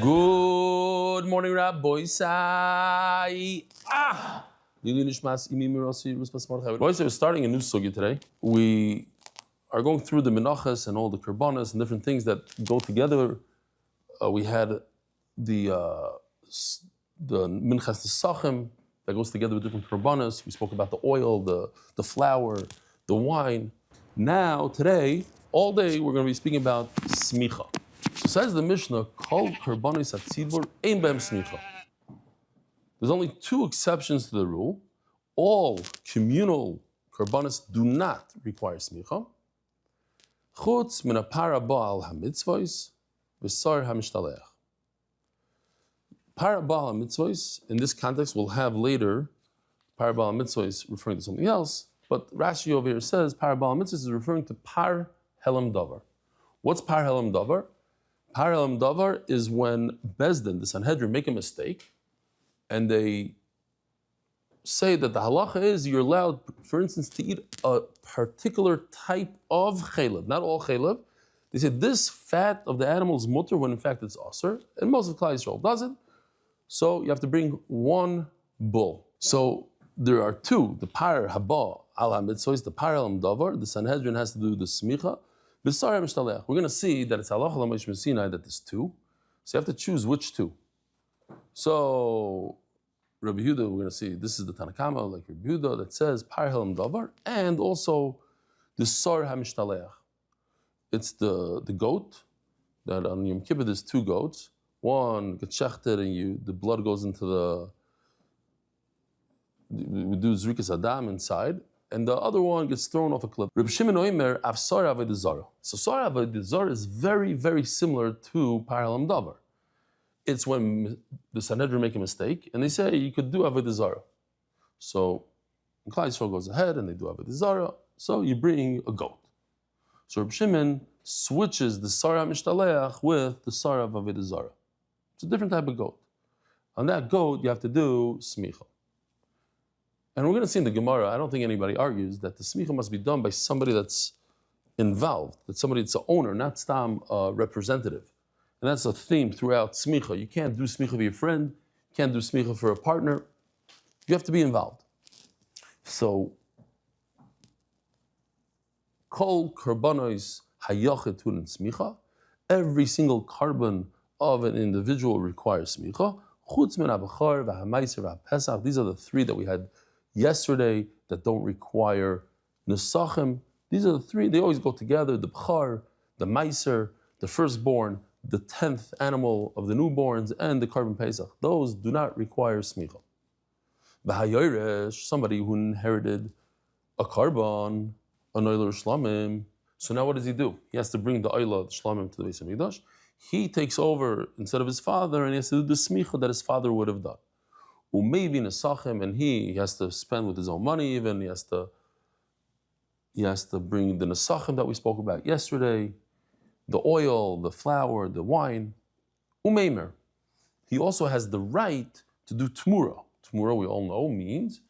Good morning, Rabbi Sai. We're starting a new sugya today. We are going through the Menachos and all the Karbanas and different things that go together. We had the Minchas Nesachim that goes together with different Karbanas. We spoke about the oil, the flour, the wine. Now, today, all day, we're going to be speaking about smicha. So says the Mishnah, Kol Karbanis Hatzibur Ein Behem Smicha. There's only two exceptions to the rule. All communal Karbanis do not require smicha. Chutz min hapara ba'al hamitzvos v'sar hamishtalech. Para ba'al hamitzvos, in this context, we'll have later para ba'al hamitzvos referring to something else, but Rashi over here says para ba'al hamitzvos is referring to par helam davar. What's par helam davar? Par helam davar is when Bezdin, the Sanhedrin, make a mistake, and they say that the halacha is you're allowed, for instance, to eat a particular type of chaylev, not all chaylev. They say this fat of the animal is mutter when in fact it's aser, and most of Klal Yisrael doesn't. So you have to bring one bull. So there are two: the par haba al hamitzvos, the par helam davar. The Sanhedrin has to do the smicha. B'sar hamishtalech. We're going to see that it's halacha l'moshe Sinai that there's two. So you have to choose which two. So Rabbi Yehuda, we're going to see, this is the Tanakama, like Rabbi Yehuda, that says par helam davar, and also the sar hamishtalech. It's the goat, that on Yom Kippur there's two goats. One gets shechted and the blood goes into we do zrikas adam inside, and the other one gets thrown off a cliff. Reb Shimon Oimer, av sar avodah zara. So sar avodah zara is very, very similar to par helam davar. It's when the Sanhedrin make a mistake and they say you could do avodah zara. So Klal Yisrael goes ahead and they do avodah zara. So you bring a goat. So Reb Shimon switches the sar hamishtalech with the sar of avodah zara. It's a different type of goat. On that goat you have to do smicha. And we're going to see in the Gemara, I don't think anybody argues that the smicha must be done by somebody that's involved, that somebody that's an owner, not stam representative. And that's a theme throughout smicha. You can't do smicha for your friend, you can't do smicha for a partner. You have to be involved. Kol karbanos hayachetun smicha. Every single carbon of an individual requires smicha. Chutz min habachar v'hamaiser v'hapesach. These are the three that we had yesterday that don't require nesachim. These are the three, they always go together, the bchar, the maiser, the firstborn, the 10th animal of the newborns, and the carbon pesach. Those do not require smicha. V'hayoresh, somebody who inherited a carbon, an oiler shlamim. So now what does he do? He has to bring the oiler, the shlamim, to the Beis Hamikdash. He takes over instead of his father, and he has to do the smicha that his father would have done. Maybe nesachim, and he has to spend with his own money. Even he has to bring the nesachim that we spoke about yesterday, the oil, the flour, the wine. Umeimer. He also has the right to do tmura. Tmura, we all know, means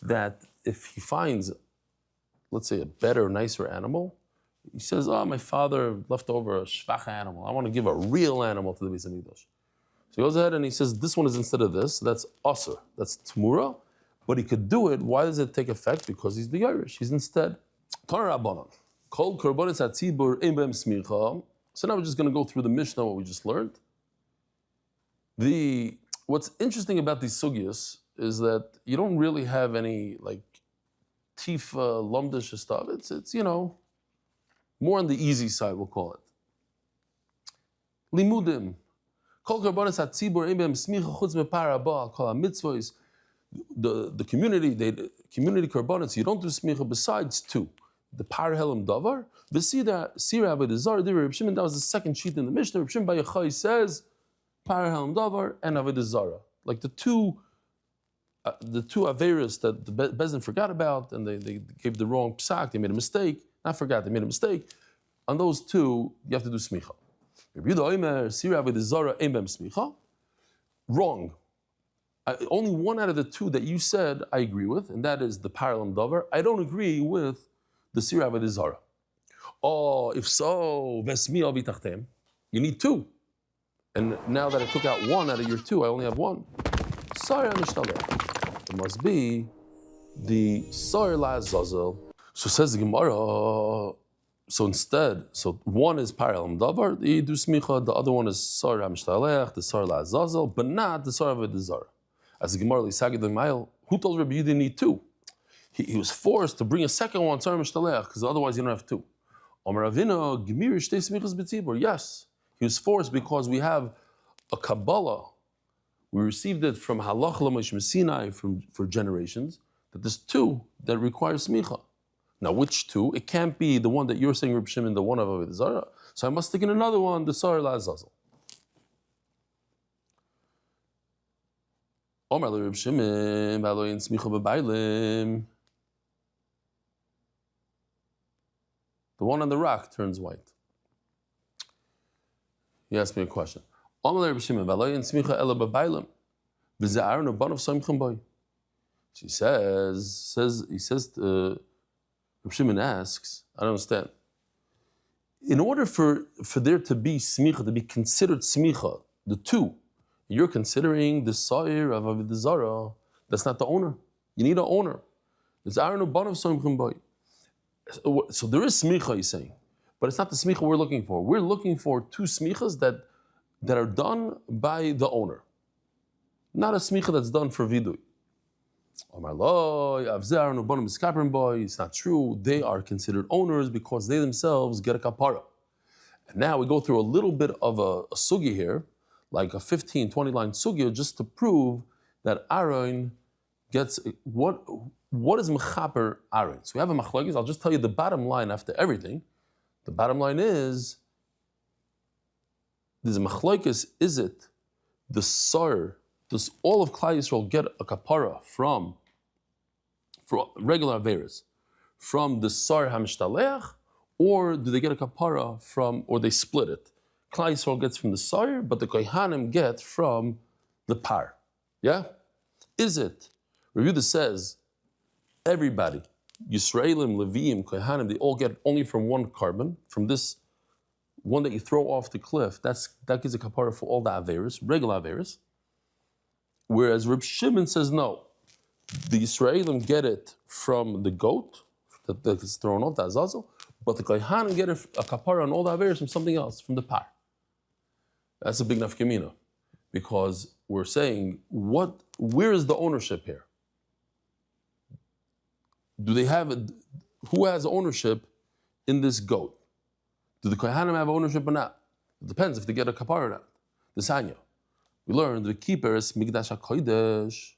that if he finds, let's say, a better, nicer animal, he says, my father left over a shvach animal. I want to give a real animal to the Beis Hamikdash. So he goes ahead and he says, this one is instead of this. That's aser. That's tmura. But he could do it. Why does it take effect? Because he's the Irish. He's instead. Torah Rabbanan. Kol korbanos hatzibur ein behem smicha. So now we're just going to go through the Mishnah, what we just learned. What's interesting about these sugyas is that you don't really have any tifa, lumdish stuff. It's more on the easy side, we'll call it. Limudim. Kol korbanos hatzibur ein behem smicha chutz mepara ba kol hamitzvos. The community korbanos, you don't do smicha besides two. The par helam davar, the sira avodah zara. Reb Shimon, that was the second sheet in the Mishnah. Reb Shimon Bar Yochai says par helam davar and avodah zara, like the two averos that the Bezdin forgot about, and they gave the wrong psak. They made a mistake. Not forgot, they made a mistake. On those two, you have to do smicha. Reb Yehuda Omer sira avodah zara ein behem smicha. Wrong. Only one out of the two that you said I agree with, and that is the par helam davar. I don't agree with the sira avodah zara. Oh, if so, vesmi avi tachtem. You need two. And now that I took out one out of your two, I only have one. Sorry, it must be the Sar La Zazel. So says the Gemara, so instead, so one is Paralel Davar, the Yidu Smicha, the other one is Sar HaMishtalech, the Sar La Zazel, but not the Sar Avedazar. As the Gemara Lisagid the Mail, who told Rabbi Yehuda need two? He was forced to bring a second one, Sar HaMishtalech, because otherwise you don't have two. Omer Avinu, Gemir Shtei Smichas B'tzibur. Yes, he was forced because we have a Kabbalah. We received it from Halach L'Moshe Sinai for generations, that there's two that require smicha. Now, which two? It can't be the one that you're saying, Reb Shimon, the one of Avodah Zarah. So I must stick in another one, the Sar LaZazel. Omar Reb Shimon, V'aloyin smicha b'baylim. The one on the rock turns white. He asked me a question. Omar Reb Shimon, V'aloyin smicha ela b'baylim. V'za'ar n'banav soimchem boy. He says, Reb Shimon asks, I don't understand. In order for there to be smicha, to be considered smicha, the two, you're considering the sire of Avodah Zarah, that's not the owner. You need an owner. It's Aaron Uban of Soimchim Boy. So there is smicha, he's saying, but it's not the smicha we're looking for. We're looking for two smichas that are done by the owner, not a smicha that's done for vidui. It's not true. They are considered owners because they themselves get a kapara. And now we go through a little bit of a sugi here, like a 15, 20 line sugi, just to prove that Aaron gets what is mechaper Aaron. So we have a machlokes. I'll just tell you the bottom line after everything. The bottom line is there's a machlokes. Is it the sar? Does all of Klal Yisrael get a kapara for regular averis from the Sar HaMishtalech, or do they get a kapara or they split it? Klal Yisrael gets from the Sar, but the Kohanim get from the Par. Yeah? Is it? Rabbi Yehuda says, everybody, Yisraelim, Leviim, Kohanim, they all get only from one carbon, from this one that you throw off the cliff. That gives a kapara for all the averis, regular averis. Whereas Reb Shimon says no. The Yisraelim get it from the goat that is thrown off, the azazel, but the Kohanim get a kapara on all the averis from something else, from the par. That's a big nafkamina, because we're saying, where is the ownership here? Do they have who has ownership in this goat? Do the Kohanim have ownership or not? It depends if they get a kapara or not. The Sanya. We learned the keeper is Migdash HaKodesh.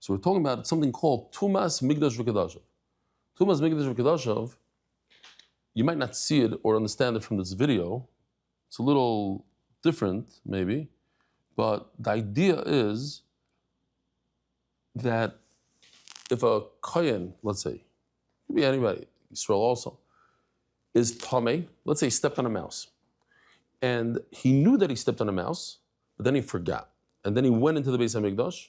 So we're talking about something called Tumas Migdash V'Kedashav. Tumas Migdash V'Kedashav, you might not see it or understand it from this video. It's a little different, maybe. But the idea is that if a Kohen, let's say, could be anybody, Israel also, is Tameh, let's say he stepped on a mouse. And he knew that he stepped on a mouse, but then he forgot. And then he went into the Beis HaMikdash.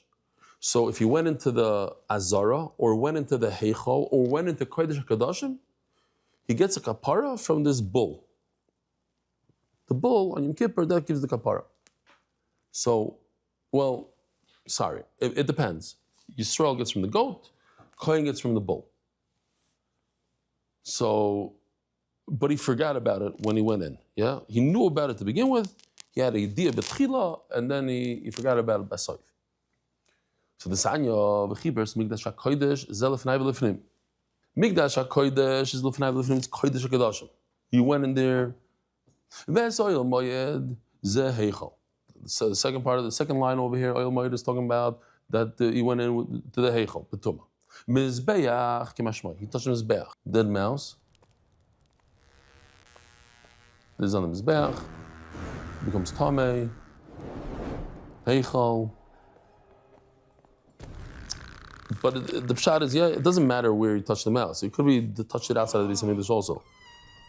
So if he went into the Azara, or went into the Heichal, or went into Kodesh HaKadoshim, he gets a kapara from this bull. The bull on Yom Kippur, that gives the kapara. So, it depends. Yisrael gets from the goat, Kohen gets from the bull. So, but he forgot about it when he went in. Yeah, he knew about it to begin with. He had an idea betchila, and then he forgot about it basoif. So the sanya v'chibers Migdash HaKodesh is lefnai v'lefnim. Migdash HaKodesh is lefnai v'lefnim. It's Kodesh HaKadoshim. He went in there. V'esoil moyed ze heichal. So the second part of the second line over here, oil moyed is talking about that he went in to the heichal, the tumah. Mizbeach kimashmai. He touched the mizbeach. Dead mouse. This is on the mizbeach. Becomes tamei, heichal. But the pshat is, it doesn't matter where he touched the mouse. He could be touched it outside of the Beis HaMikdash also.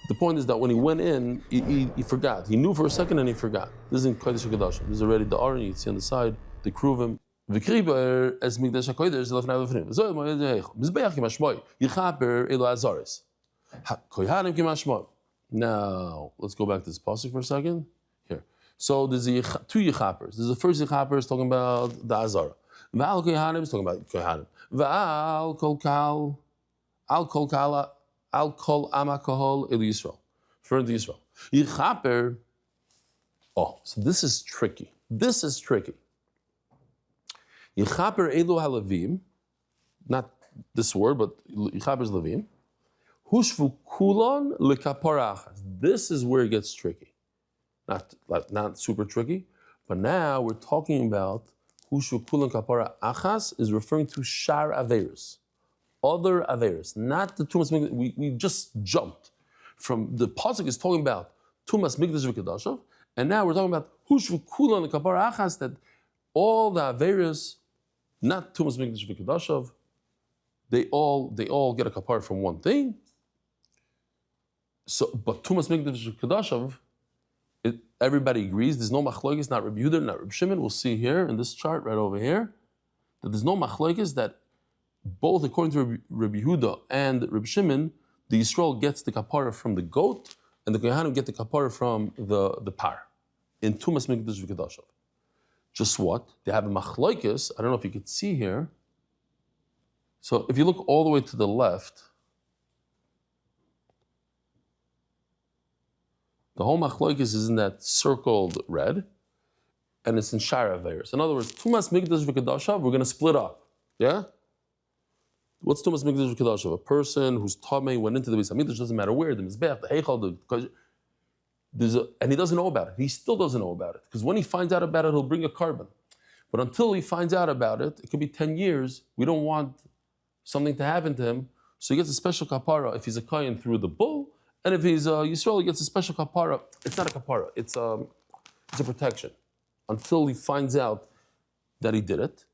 The point is that when he went in, he forgot. He knew for a second and he forgot. This is in Kodesh HaKadoshim. This is already the Aron. You can see on the side the kruvim. V'kriber es Migdash HaKodesh lefnai v'lefnim. Zoy moed heichal. Mizbeach kimashmoi. Yichaper elo azaris. Kohanim kimashmoi. Now let's go back to this pasuk for a second. Here. So there's two yichapers. There's the first yichaper is talking about the Azara. V'al kohanim is talking about kohanim. V'al kol kal, al kol kala, al kol amakahol il Yisrael. Referring to Yisrael. Yichaper. Oh, so this is tricky. This is tricky. Yichaper elu halavim, not this word, but yichaper is levim. Hushvu kulon lekapara achas. This is where it gets tricky. Not super tricky, but now we're talking about Hushu Kulan Kapara Achas is referring to Shar Averis, other Averis, not the Tumas Mikdash. We just jumped from the pasuk is talking about Tumas Mikdash v'Kedashav, and now we're talking about Hushu Kulan Kapara Achas, that all the Averis, not Tumas Mikdash v'Kedashav, they all get a kapara from one thing. So, but Tumas Mikdash v'Kedashav, everybody agrees. There's no machlokes, not Rabbi Yehuda, not Rabbi Shimon. We'll see here in this chart right over here that there's no machlokes, that both according to Rabbi Yehuda and Rabbi Shimon, the Yisrael gets the kapara from the goat, and the Kohanim get the kapara from the par in Tumas Mikdash v'Kedashav. Just what? They have a machlokes. I don't know if you could see here. So if you look all the way to the left, the whole machlokes is in that circled red, and it's in Shara Averis. In other words, Tumas Mikdash v'Kedashav, we're going to split up. Yeah? What's Tumas Mikdash v'Kedashav? A person who's Tamei went into the Beis HaMikdash, doesn't matter where, the Mizbeach, the Heichal, and he doesn't know about it. He still doesn't know about it. Because when he finds out about it, he'll bring a carbon. But until he finds out about it, it could be 10 years, we don't want something to happen to him. So he gets a special kapara if he's a Kayan through the bull, and if he's Yisrael, he gets a special kapara. It's not a kapara, it's a protection. Until he finds out that he did it.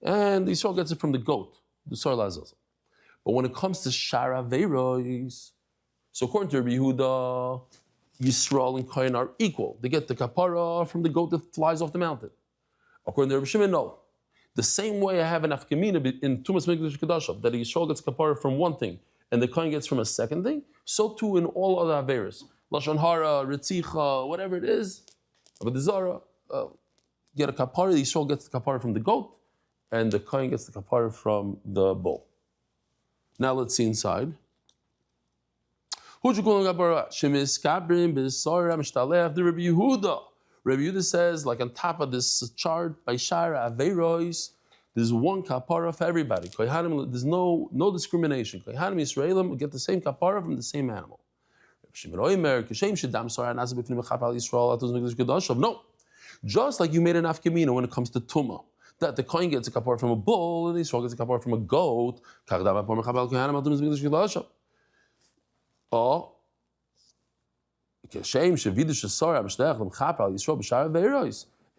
And Yisrael gets it from the goat, the Sar Lazaz. But when it comes to Shara Veiros, so according to Rabbi Yehuda, Yisrael and Kayan are equal. They get the kapara from the goat that flies off the mountain. According to Rabbi Shimon, no. The same way I have an afkamina in Tumas Mikdash Kedashav, that Yisrael gets kapara from one thing, and the Kohen gets from a second thing, so too in all other Averis. Lashon Hara, Ritzicha, whatever it is, but the Zara, get a kapara, the Yisrael gets the kapara from the goat, and the Kohen gets the kapara from the bull. Now let's see inside. The Rabbi Yehuda. Rabbi Yehuda says, like on top of this chart, by Shara Averos, there's one kapara for everybody. There's no discrimination. Kohanim Yisraelim get the same kapara from the same animal. No. Just like you made an afkamina when it comes to Tumah, that the Kohen gets a kapara from a bull and the Yisrael gets a kapara from a goat. Oh.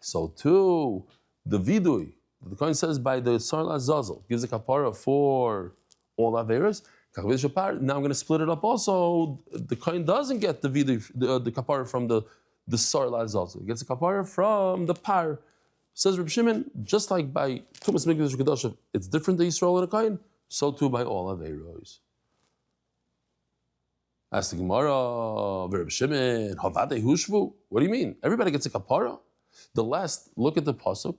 So too, the vidui, the Kohen says by the Sar Lazazel, gives a kapara for all Averas. Now I'm going to split it up also. The Kohen doesn't get the vidui, the kapara from the Sar Lazazel. He gets a kapara from the par. Says Reb Shimon, just like by Tumas Mikdash Kedashav, it's different to Yisrael and a Kohen, so too by all Averos. Ask the Gemara, Reb Shimon, Havadei Hushvu. What do you mean? Everybody gets a kapara? The last, look at the pasuk.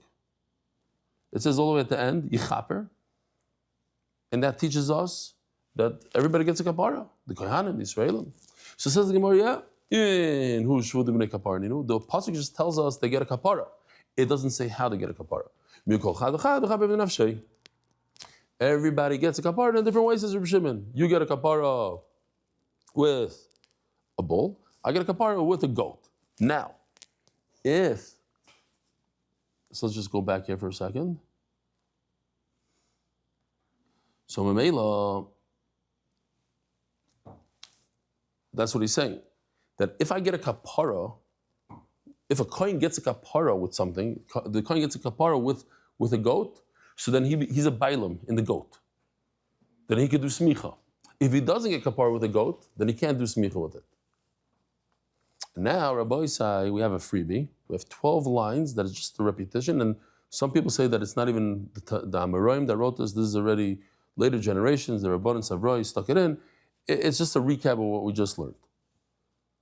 It says all the way at the end, Yichaper. And that teaches us that everybody gets a kapara. The Kohanim, the Israelim. So says the Gemara, yeah, in Hushvu the kapara. The pasuk just tells us they get a kapara. It doesn't say how to get a kapara. Everybody gets a kapara in different ways, says Reb Shimon. You get a kapara with a bull, I get a kapara with a goat. Now, so let's just go back here for a second. So Mamela, that's what he's saying. That if I get a kapara, if a Kohen gets a kapara with something, the Kohen gets a kapara with a goat, so then he's a bailam in the goat. Then he could do smicha. If he doesn't get kapara with a goat, then he can't do smicha with it. Now, Rabbi Isai, we have a freebie. We have 12 lines that is just a repetition, and some people say that it's not even the Amoraim that wrote this. This is already later generations. The Rabbanan Savroi stuck it in. It's just a recap of what we just learned.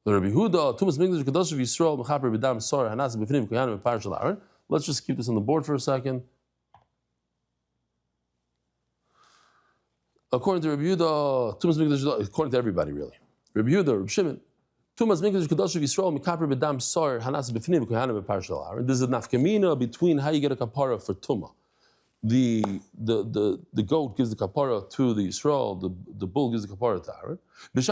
Rabbi Huda, Tumas Mikdash Kadosh of Yisrael, Mechaper B'dam Sar Hanas B'Fnim Koyanim Parashal Aaron. Let's just keep this on the board for a second. According to Rabbi Yehuda, Tumas Mikdash, according to everybody really, Rabbi Yehuda, Rabbi Shimon, Tumas Mikdash Kadosh of Yisrael, Mekaper B'dam Sar Hanas B'Fnim Koyanim Parashal Aaron. There's a nafkamina between how you get a kapara for Tumah. The goat gives the kapara to the Yisrael, the bull gives the kapara to Aaron. And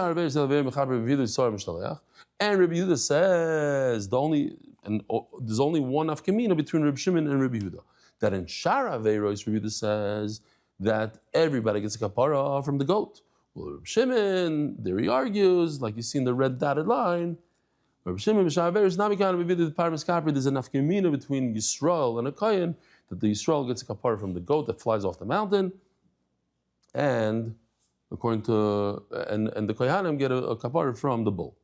Rabbi Yehuda says there's only one nafkamina between Rabbi Shimon and Rabbi Yehuda. That in Shara Aveiros, Rabbi Yehuda says that everybody gets a kapara from the goat. Well, Rabbi Shimon, there he argues, like you see in the red dotted line. Rabbi Shimon, there's a nafkamina between Yisrael and a Kayan, that the Yisrael gets a kapara from the goat that flies off the mountain, and according to and the Kohanim get a kapara from the bull.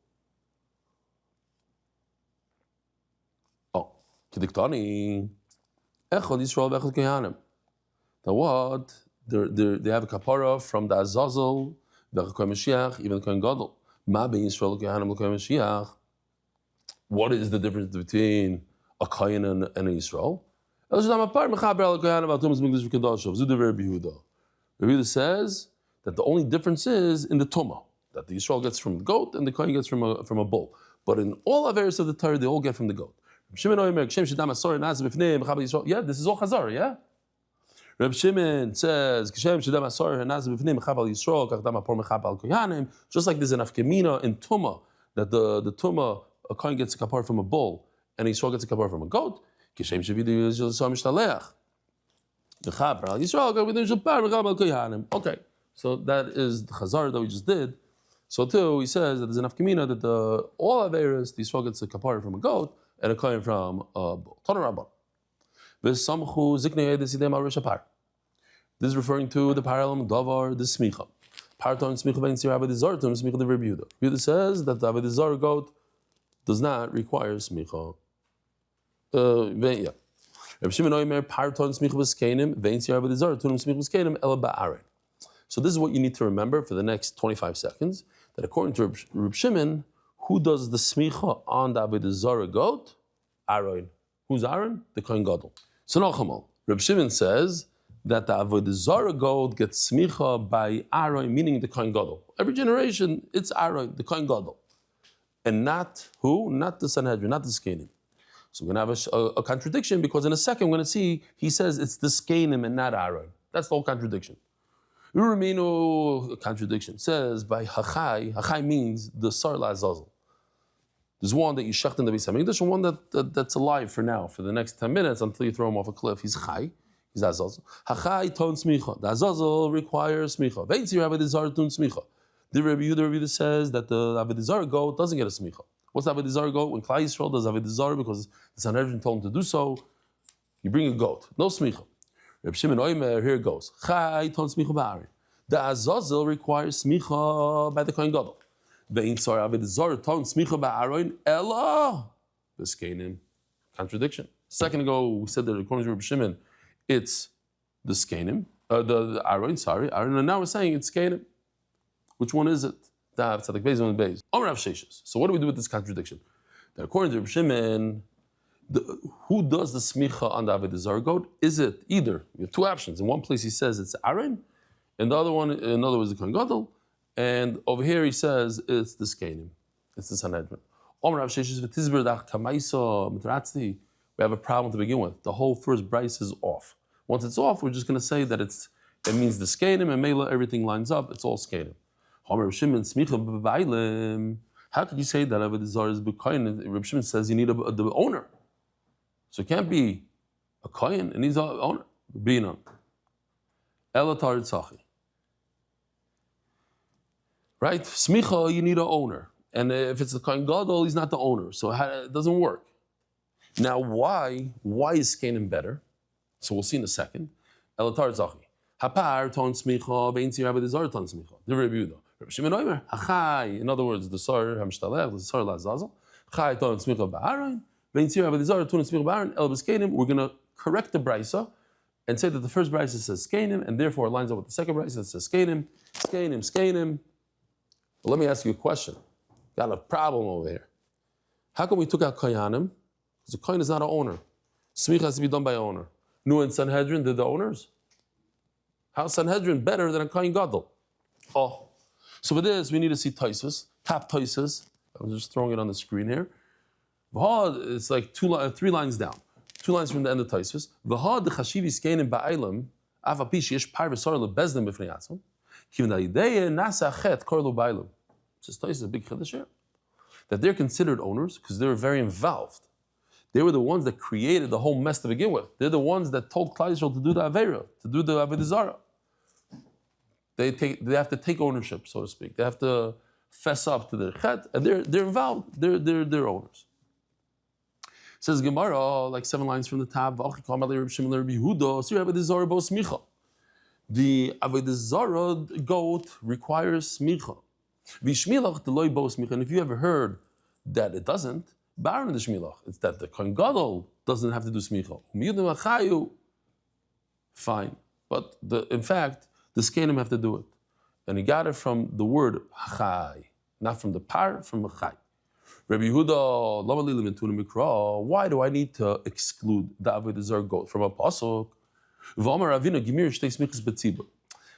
Oh, Kidiktani, Echad Yisrael v'Echad Kohanim. Now what? They have a kapara from the Azazel, the Kohen Mashiach, even the Kohen Gadol. Ma ben Yisrael Kohanim l'Kohen Mashiach. What is the difference between a Kohen and a Yisrael? Rabbi Yehuda says that the only difference is in the Tumah, that the Yisrael gets from the goat and the Kohen gets from a bull. But in all Averis of the Torah, they all get from the goat. Yeah, this is all Chazarah, yeah? Reb Shimon says, just like there's an afkemina in Tumah, that the Tumah, a Kohen gets a kapar from a bull and Yisrael gets a kapar from a goat. Okay, so that is the Chazarah that we just did. So too, he says that there's enough kamina that all Averis, the Yisrael gets a kapara from a goat and a kohen from a bull. This is referring to the parallel davar, the smicha. Parton smicha ben sir avedizar to smicha the Rabbi Yehuda. Yehuda says that the avedizar goat does not require smicha. Yeah. So this is what you need to remember for the next 25 seconds, that according to Reb Shimon, who does the smicha on the Avodah Zarah goat? Aaron. Who's Aaron? The Kohen Gadol. So now, Reb Shimon says that the Avodah Zarah goat gets smicha by Aaron, meaning the Kohen Gadol. Every generation, it's Aaron, the Kohen Gadol. And not who? Not the Sanhedrin, not the Skenim. So we're going to have a contradiction, because in a second we're going to see he says it's the Skenim and not Aaron. That's the whole contradiction. Uramino contradiction says by Hachai. Hachai means the Sar La'azazel. There's one that you shecht in the Beis Hamikdash, and one that's alive for now, for the next 10 minutes until you throw him off a cliff. He's Chai, he's Azazel. Hachai ton smicha. The Azazel requires smicha. Veinzi Avodah Zarah tun smicha. The Rabbi Yehuda says that the Avodah Zarah goat doesn't get a smicha. What's the Avodah Zarah goat? When Klal Yisrael does Avodah Zarah, because the Sanhedrin told him to do so, you bring a goat, no smicha. Reb Shimon Oimer, here it goes. Chai ton smicha ba'arin. The Azazel requires smicha by the Kohen Gadol. Ve'in sar Avodah Zarah ton smicha ba'arin ella b'skenim. Contradiction. A second ago we said that according to Reb Shimon, it's the skenim, the Aaron, and now we're saying it's skenim. Which one is it? So what do we do with this contradiction? That according to Reb Shimon, who does the smicha on the Avodah Zarah goat? Is it either, you have two options. In one place he says it's Aaron, and the other one, in other words, the Kohen Gadol, and over here he says it's the Skenim, it's the Sanhedrin. We have a problem to begin with. The whole first brace is off. Once it's off, we're just going to say that it means the Skenim, and Mela, everything lines up, it's all Skenim. How could you say that Avodah Zarah is b'kohen? Reb Shimon says you need the owner. So it can't be a kohen, it needs an owner. Binan. Elatar tzachi. Right? Smicha, you need an owner. And if it's the Kohen Gadol, he's not the owner. So it doesn't work. Now why is Skenim better? So we'll see in a second. Elatar tzachi. Hapar ton smicha, veinzi Avodah Zarah ton smicha. The Rabbi Yehuda. Reb Shimon Oimer, Hachai, in other words, the Sar Hamshtalech, the Sar La'azazel, Chai ton smicha ba'aron, veinzi Avodah Zarah ton smicha ba'aron, el b'skenim. We're going to correct the brisa and say that the first brisa says Skenim, and therefore it lines up with the second brisa that says Skenim. But let me ask you a question. got a problem over here. How come we took out Koyanim? Because the Koyan is not an owner. Smicha has to be done by an owner. Nu and Sanhedrin, they're the owners. How's Sanhedrin better than a Kohen Gadol? Oh. So for this, we need to see Taisus, top Taisus. I'm just throwing it on the screen here. It's like 3 lines down. 2 lines from the end of Taisus. V'ha de chashivi skenim ba'aylam, av api sheyesh par v'sar lebezdin b'fnei atzom, kivin ha'idei nasa chet korlu ba'aylam. Says Taisus, a big chiddush here. That they're considered owners because they were very involved. They were the ones that created the whole mess to begin with. They're the ones that told Klal Yisrael to do the Aveira, to do the Avodah Zarah. They have to take ownership, so to speak. They have to fess up to their chet, and they're involved. They're owners. Says Gemara, like 7 lines from the top. The Avodah Zarah goat requires smicha. And if you ever heard that it doesn't, it's that the Kohen Gadol doesn't have to do smicha. Fine, but in fact, the Skenim have to do it. And he got it from the word hachai, not from the par, from hachai. Rabbi Yehuda, why do I need to exclude the Avodah Zarah goat from a pasuk?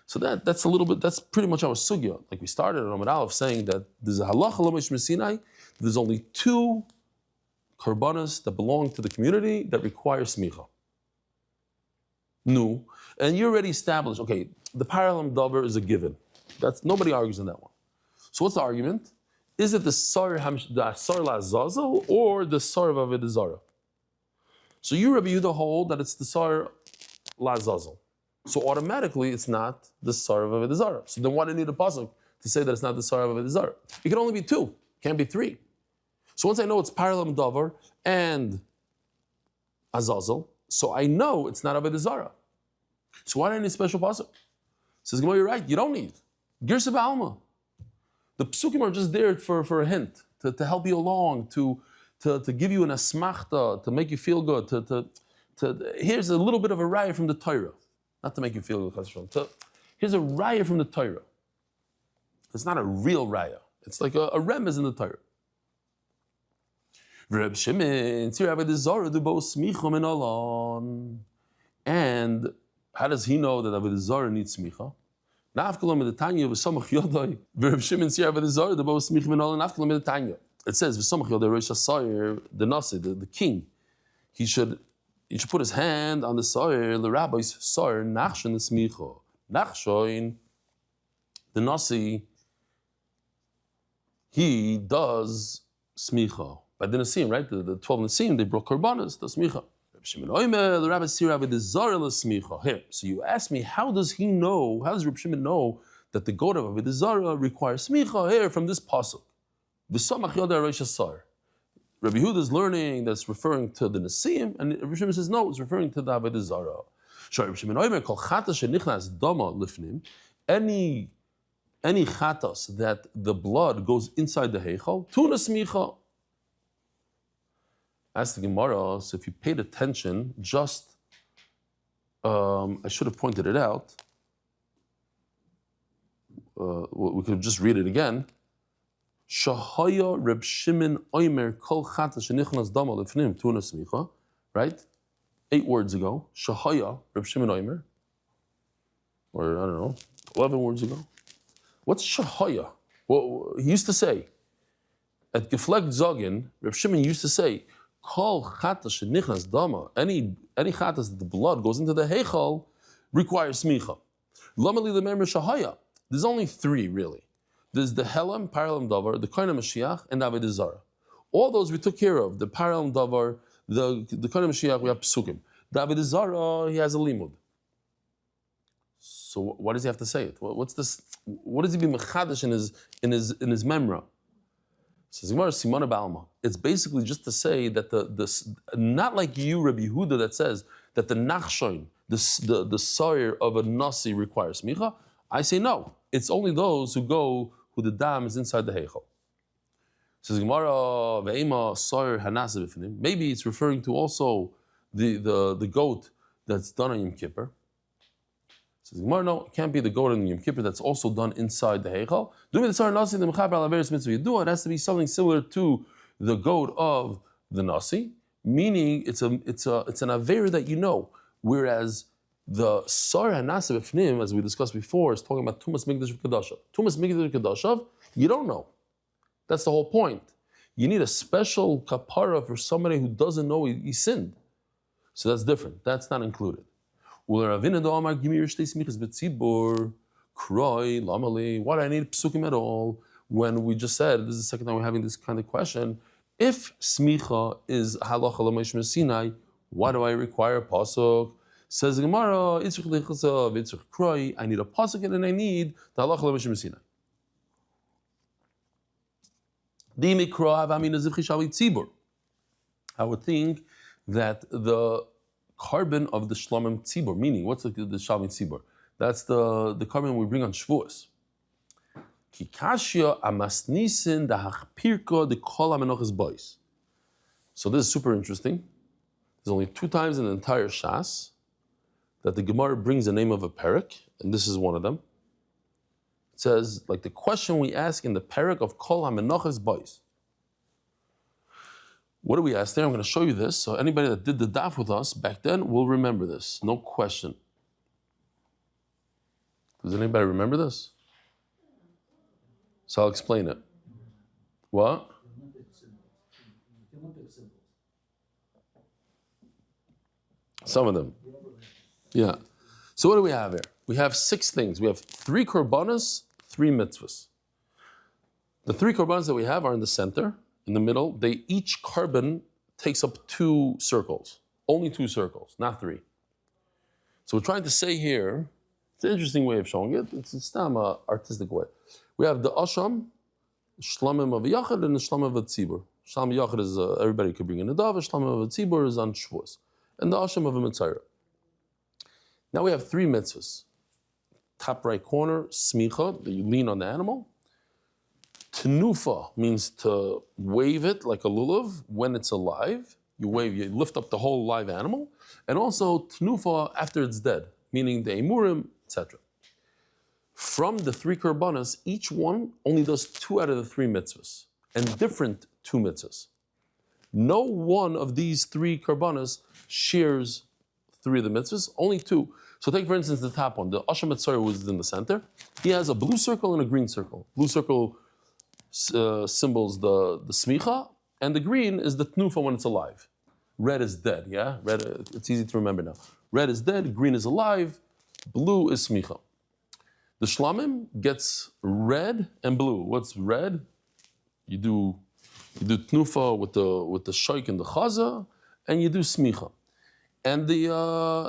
So that's pretty much our sugya. Like we started on Amud Aleph saying that there's a halacha l'moshe Sinai. There's only 2 korbanos that belong to the community that require smicha. No, and you already established. Okay, the parallel davar is a given. Nobody argues on that one. So what's the argument? Is it the sar la'azazel or the sar of Avodah Zarah? So you, Rabbi Yehuda, hold that it's the sar la'azazel. So automatically it's not the sar of Avodah Zarah. So then why do you need a pasuk to say that it's not the sar of Avodah Zarah? It can only be 2, can't be 3. So once I know it's parallel davar and azazel, so I know it's not Avodah Zarah. So why do I need a special pasuk? Says Gemara, you're right, you don't need. Girsa b'alma. The psukim are just there for a hint, to help you along, to give you an asmachta, to make you feel good. Here's a little bit of a raya from the Torah. Not to make you feel good, here's a raya from the Torah. It's not a real raya. It's like a remez in the Torah. And how does he know that Avodah Zarah needs smicha? It says the nasi, the king, he should put his hand on the sayer, the rabbi's sayer, nachshon the smicha. Nachshon, the nasi, he does smicha. By the Nasim, right? The 12 Nasim, they brought korbanos, the smicha. The rabbi see Avodah Zarah smicha. Here, so you ask me, how does Reb Shimon know that the goat of Avodah Zarah requires smicha? Here, from this pasuk. V'samach yodei reish hasar. Rabbi Yehuda is learning that's referring to the Nasim, and Reb Shimon says, no, it's referring to the Avodah Zarah. Reb Shimon Omer, kol chatas shenichnas dama lifnim, any chatas that the blood goes inside the heichal, tuna smicha. Ask the Gemara, so if you paid attention, I should have pointed it out. We could just read it again. Shahaya Reb Shimon Omer kol chata shenichnas dama lefnim tuna smicha. Right? 8 words ago. Shahaya Reb Shimon Omer. Or I don't know, 11 words ago. What's Shahaya? Well, he used to say, at Geflekt Zogin, Reb Shimon used to say, Kol chatas shenichnas dama. Any chatas that the blood goes into the heichal requires smicha. Lama li lemer shahaya. There's only 3 really. There's the helam, parallel davar, the kohen Mashiach, and the Avodah Zarah. All those we took care of. The parallel davar, the kohen Mashiach, we have psukim. The Avodah Zarah, he has a limud. So why does he have to say it? What's this? What does he be mechadish in his memra? Says Gemara Simona Balma. It's basically just to say that the not like you, Rabbi Yehuda, that says that the nachshon, the sire of a nasi requires smicha. I say no. It's only those who the dam is inside the heichal. Says Gemara ve'ema sire hanasa b'finim. Maybe it's referring to also the goat that's done on Yom Kippur. Says Gemara, no, it can't be the goat in Yom Kippur that's also done inside the Heichal. It has to be something similar to the goat of the Nasi, meaning it's an Aveira that you know. Whereas the Sar HaNasi B'fnim, as we discussed before, is talking about Tumas Migdash V'Kedashav. Tumas Migdash V'Kedashav, you don't know. That's the whole point. You need a special kapara for somebody who doesn't know he sinned. So that's different. That's not included. Why do I need psukim at all? When we just said, this is the second time we're having this kind of question, if smicha is halacha l'moshe Sinai, why do I require a pasuk? Says the Gemara, I need a pasuk and I need the halacha l'moshe Sinai. I would think that the carbon of the shlamim tzibur, meaning what's the shlamim tzibur? That's the carbon we bring on Shavuos. Kikashia amasnisin dahachpirko de kol hamenachos bois. So this is super interesting. There's only 2 times in the entire Shas that the Gemara brings the name of a perek, and this is one of them. It says, like the question we ask in the perek of kol hamenachos bois. What do we ask there? I'm going to show you this. So anybody that did the daf with us back then will remember this. No question. Does anybody remember this? So I'll explain it. What? Some of them. Yeah. So what do we have here? We have 6 things. We have 3 korbanos, 3 mitzvahs. The 3 korbanos that we have are in the center. In the middle, each carbon takes up 2 circles. Only 2 circles, not 3. So we're trying to say here, it's an interesting way of showing it. It's not an artistic way. We have the asham, shlamim of yachid, and the shlamim of tzibur. Shlamim yachid is everybody could bring in a dav. Shlamim of tzibur is on Shavuos, and the asham of a mitzvah. Now we have 3 mitzvahs. Top right corner, smicha, that you lean on the animal. Tenufa means to wave it like a lulav when it's alive. You lift up the whole live animal. And also tenufa after it's dead, meaning the emurim, etc. From the 3 korbanos, each one only does 2 out of the 3 mitzvahs, and different 2 mitzvahs. No one of these 3 korbanos shares 3 of the mitzvahs, only 2. So take, for instance, the top one, the Asham Etzar, who is in the center. He has a blue circle and a green circle. Blue circle symbols the smicha, and the green is the tnufa when it's alive. Red is dead, yeah? Red, it's easy to remember now. Red is dead, green is alive, blue is smicha. The shlamim gets red and blue. What's red? You do tnufa with the shoik and the chaza, and you do smicha. And the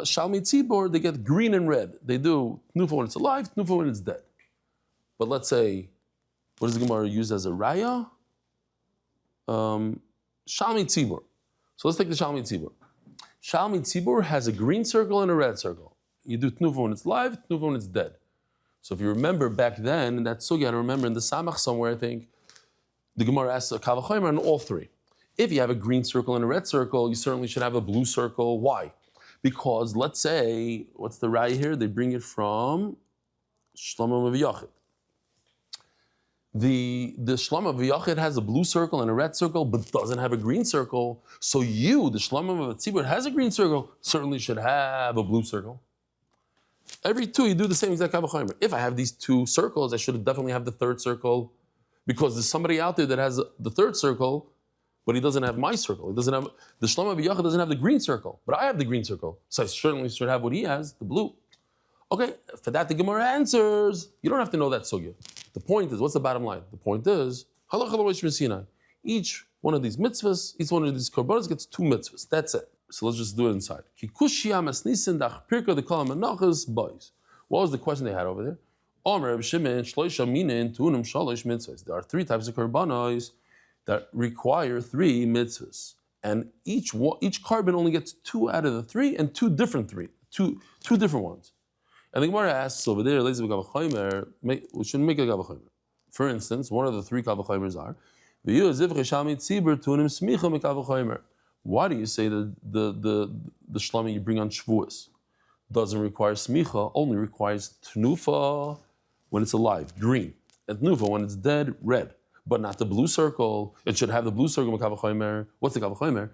shalmi tzibor, they get green and red. They do tnufa when it's alive, tnufa when it's dead. But let's say, what does the Gemara use as a raya? Shalmi tzibor. So let's take the shalmi tzibor. Shalmi tzibor has a green circle and a red circle. You do tnufa when it's live, tnufa when it's dead. So if you remember back then, in that sugya, I remember in the Samach somewhere, I think, the Gemara asks a kavachomer on all 3. If you have a green circle and a red circle, you certainly should have a blue circle. Why? Because let's say, what's the raya here? They bring it from Shlomo of Yachid. The Shlomo of Yachid has a blue circle and a red circle, but doesn't have a green circle. So you, the Shlomo of Tzibur, has a green circle, certainly should have a blue circle. Every 2, you do the same exact kavachomer. If I have these 2 circles, I should definitely have the 3rd circle, because there's somebody out there that has the 3rd circle, but he doesn't have my circle. He doesn't have the Shlomo B'Yachid doesn't have the green circle, but I have the green circle, so I certainly should have what he has, the blue. Okay, for that the Gemara answers. You don't have to know that sugya. The point is, what's the bottom line? The point is, halacha l'moshe Sinai. Each one of these mitzvahs, each one of these korbanos gets 2 mitzvahs. That's it. So let's just do it inside. What was the question they had over there? There are 3 types of korbanos that require 3 mitzvahs, and each carbon only gets 2 out of the 3, and 2 different ones. And the Gemara asks over there, we shouldn't make a gavachomer. For instance, one of the 3 gavachomers are, why do you say the shlami you bring on Shavuos? doesn't require smicha, only requires tnufa when it's alive, green, and tnufa when it's dead, red, but not the blue circle. It should have the blue circle. What's the kavachomer?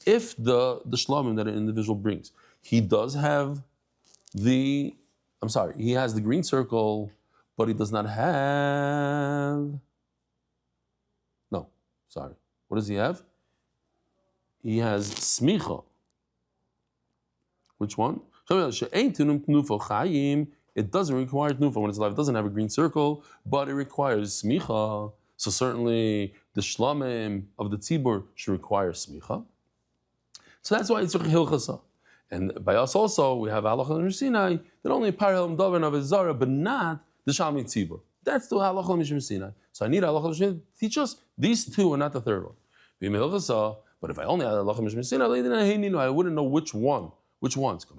If the shlamim that an individual brings, he does have he has the green circle, but he does not have, what does he have? He has smicha. Which one? It doesn't require tnufa when it's alive. It doesn't have a green circle, but it requires smicha. So certainly the shlamim of the tzibur should require smicha. So that's why it's hilchasa. And by us also, we have halacha in Sinai that only parallel daven of a zara, but not the shalmi tzibur. That's the halacha in Sinai. So I need halacha to teach us these two and not the third one. But if I only had halacha in Sinai, I wouldn't know which one. Which ones? The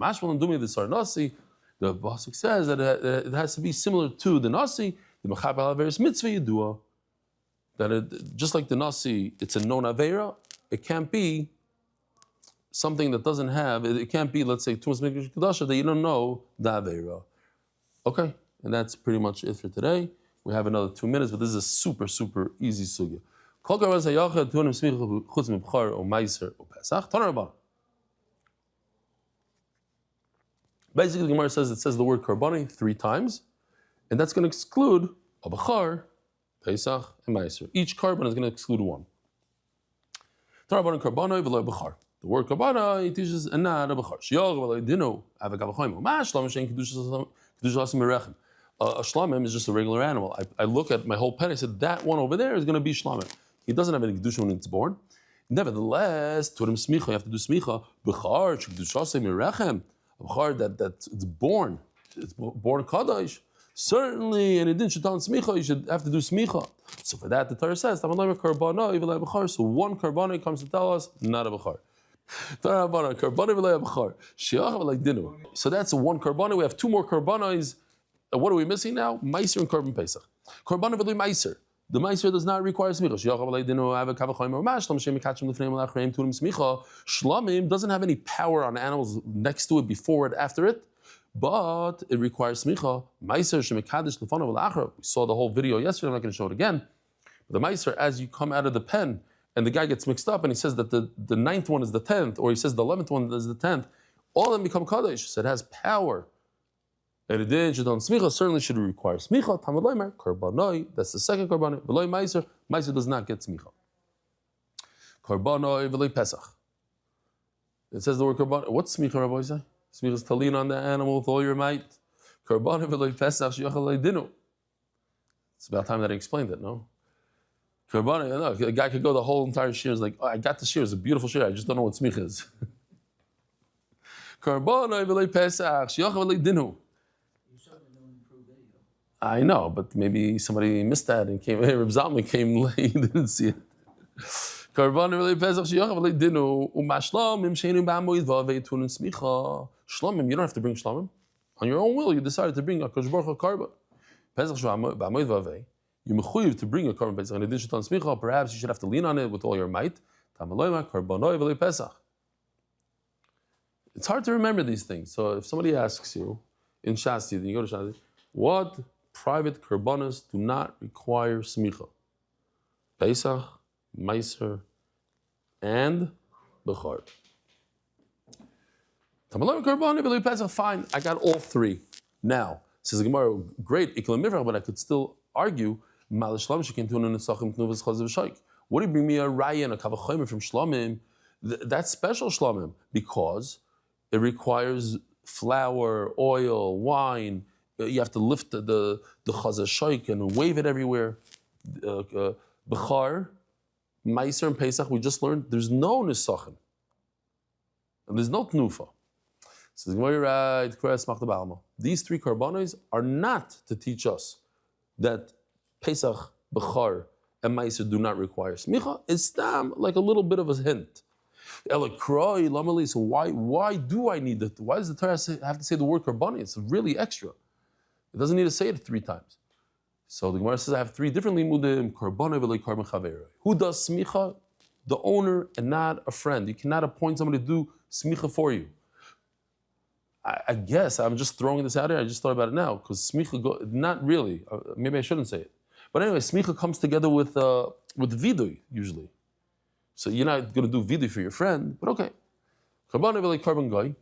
Pasuk says that it has to be similar to the nasi, the mechaber averis mitzvah yedua. That just like the nasi, it's a known avera. It can't be something that doesn't have. It can't be, let's say, tumas mikdash kedusha that you don't know the avera. Okay, and that's pretty much it for today. We have another 2 minutes, but this is a super, super easy sugya. Kol karban sayachad tunim smicha chutz mibchar o meiser o pesach. Tanar rabban. Basically, the Gemara says the word karbani 3 times, and that's going to exclude a bachar, pesach, and meiser. Each carbon is going to exclude one. Tanar rabban karbani v'lo bachar. The word karbana teaches a not a bachar. Shiog v'lo dino have a kavachoyim. Ma shlamim shein kedusha asim merechem. A shlamim is just a regular animal. I look at my whole pen. I said that one over there is going to be shlamim. He doesn't have any kedusha when it's born. Nevertheless, to him smicha, you have to do smicha. Bachar kedusha asim merechem. A bachar that's born kadosh. Certainly, and it didn't should smicha. You should have to do smicha. So for that, the Torah says, so one karbana comes to tell us not a bachar. So that's one karbana. We have 2 more karbanas. What are we missing now? Meiser and Korban Pesach. Korban v'li Meiser. The Meiser does not require smicha. Shlamim doesn't have any power on animals next to it, before it, after it, but it requires smicha. Meiser shemekadesh lefanav v'lachar. We saw the whole video yesterday. I'm not going to show it again. But the Meiser, as you come out of the pen, and the guy gets mixed up, and he says that the 9th one is the 10th, or he says the 11th one is the 10th, all of them become kadosh. So it has power. And it did shadon smicha, certainly should require smicha. Tamad loimer karbanoi. That's the second karbanoi. V'loi meiser. Meiser does not get smicha. Karbanoi v'loi pesach. It says the word karbanoi. What's smicha, Rabbi say? Smicha is to lean on the animal with all your might. Karbanoi v'loi pesach sheyachal dinu. It's about time that I explained it. No. Karbanoi. No, a guy could go the whole entire shir. Is like, oh, I got the shir. It's a beautiful shir. I just don't know what smicha is. Karbanoi v'loi pesach sheyachal dinu. I know, but maybe somebody missed that and came. Reb Zalman came late, he didn't see it. Karban really pesach sheyachal v'lei dinu umashlamim sheinu ba'amoid v'aveitun smicha. Shlamim, you don't have to bring shlamim. On your own will, you decided to bring a Kosh Baruch Hu karban. Pesach ba'amoid v'avei. You mechuyev to bring a karban pesach. And in addition to smicha, perhaps you should have to lean on it with all your might. Tamaloyma karbanoi v'lei pesach. It's hard to remember these things. So if somebody asks you in Shasti, then you go to Shasti, what private karbanas do not require smicha? Pesach, Meiser, and Bechar. Tamalam karbani v'li Pesach. Fine, I got all 3. Now says the Gemara, great, but I could still argue. What do you bring me a raya and a kavachomer from shlamim? That's special shlamim because it requires flour, oil, wine. You have to lift the chazar and wave it everywhere. Bechar, Meiser, and Pesach, we just learned there's no nisachim. And there's no tnufa. Says right, these 3 karbanos are not to teach us that Pesach, Bechar, and Meiser do not require smicha. It's like a little bit of a hint. So why do I need that? Why does the Torah have to say the word karbani? It's really extra. It doesn't need to say it 3 times. So the Gemara says I have 3 different limudim, karbana v'lei karban chaveroi. Who does smicha? the owner and not a friend. You cannot appoint somebody to do smicha for you. I guess I'm just throwing this out there. I just thought about it now because smicha, not really. Maybe I shouldn't say it. But anyway, smicha comes together with vidui usually. So you're not going to do vidui for your friend, but okay. Karban like carbon guy,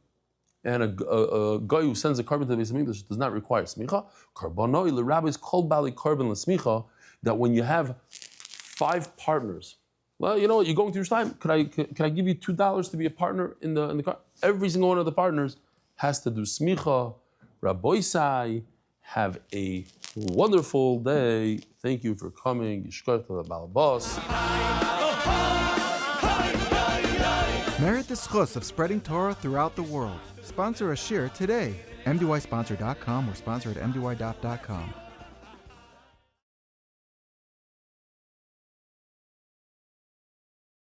and a guy who sends a carbon to the Beis Hamikdash does not require smicha. Karbanoi, the rabbis called bali carbon smicha, that when you have 5 partners, well, you know what, you're going to Yerushalayim. Can I give you $2 to be a partner in the car? Every single one of the partners has to do smicha. Rabboisai, have a wonderful day. Thank you for coming. Yishkar to the Balabas. Merit the schus of spreading Torah throughout the world. Sponsor a shir today. MDYsponsor.com or sponsor at MDY.com.